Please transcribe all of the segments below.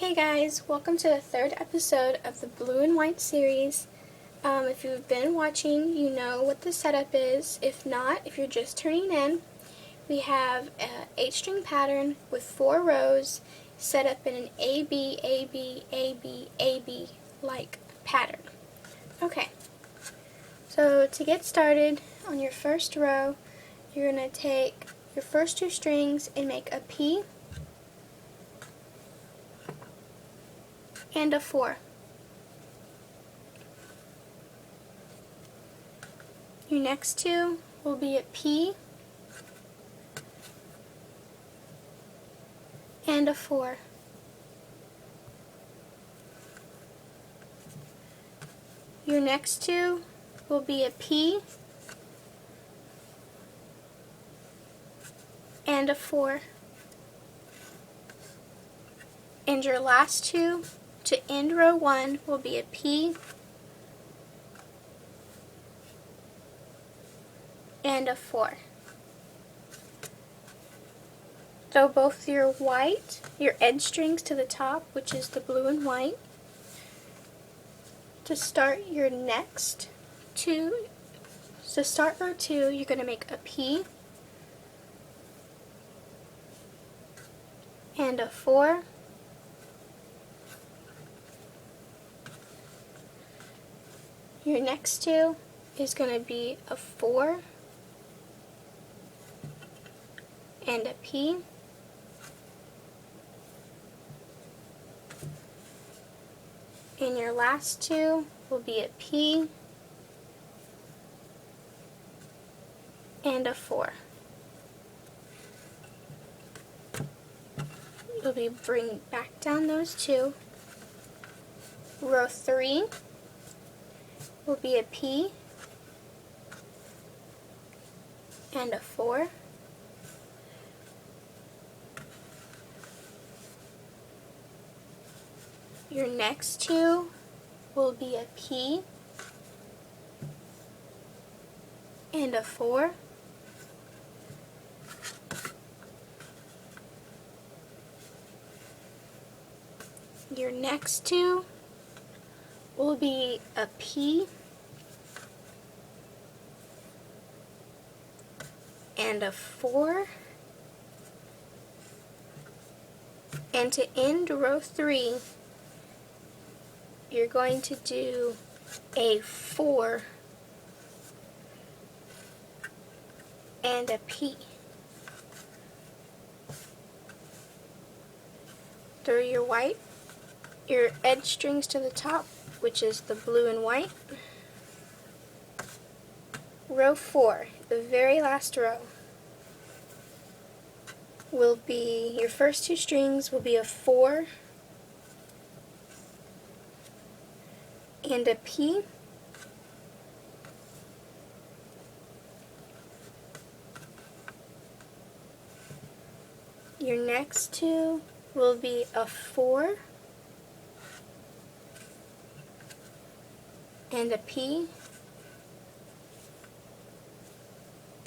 Hey guys, welcome to the third episode of the Blue and White series. If you've been watching, you know what the setup is. If not, if you're just turning in, we have an 8-string pattern with 4 rows set up in an A, B, A, B, A, B, A, B like pattern. Okay, so to get started, on your first row, you're going to take your first 2 strings and make a P and a 4. Your next 2 will be a P and a 4. Your next 2 will be a P and a 4. And your last 2 to end row 1 will be a P and a 4. Throw both your edge strings to the top, which is the blue and white. To start your next 2, to start row 2, you're going to make a P and a 4. Your next 2 is going to be a 4 and a P. And your last 2 will be a P and a 4. You'll be bringing back down those 2. Row 3 will be a P and a 4. Your next 2 will be a P and a 4. Your next 2 will be a P and a 4. And to end row 3, you're going to do a 4 and a P. Throw your edge strings to the top, which is the blue and white. Row 4, the very last row, will be, your first 2 strings will be a 4 and a P. Your next 2 will be a 4 and a P.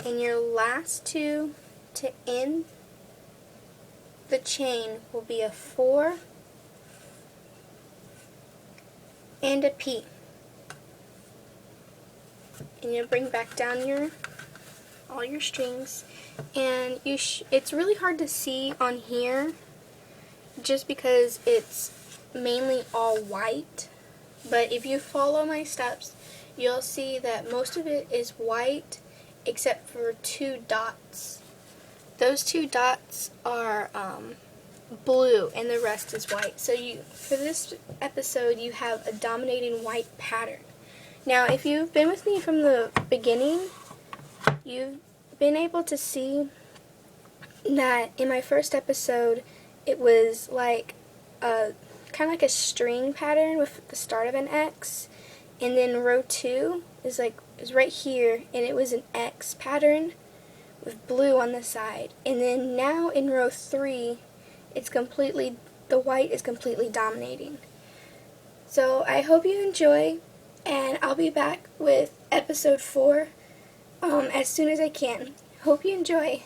And your last 2 to end the chain will be a 4 and a P. And you'll bring back down all your strings, and it's really hard to see on here just because it's mainly all white, but if you follow my steps, you'll see that most of it is white except for 2 dots. Those 2 dots are blue and the rest is white. So for this episode, you have a dominating white pattern. Now, if you've been with me from the beginning, you've been able to see that in my first episode, it was like kind of like a string pattern with the start of an X, and then row 2 is right here, and it was an X pattern with blue on the side. And then now in row 3, the white is completely dominating. So I hope you enjoy, and I'll be back with episode 4 as soon as I can. Hope you enjoy.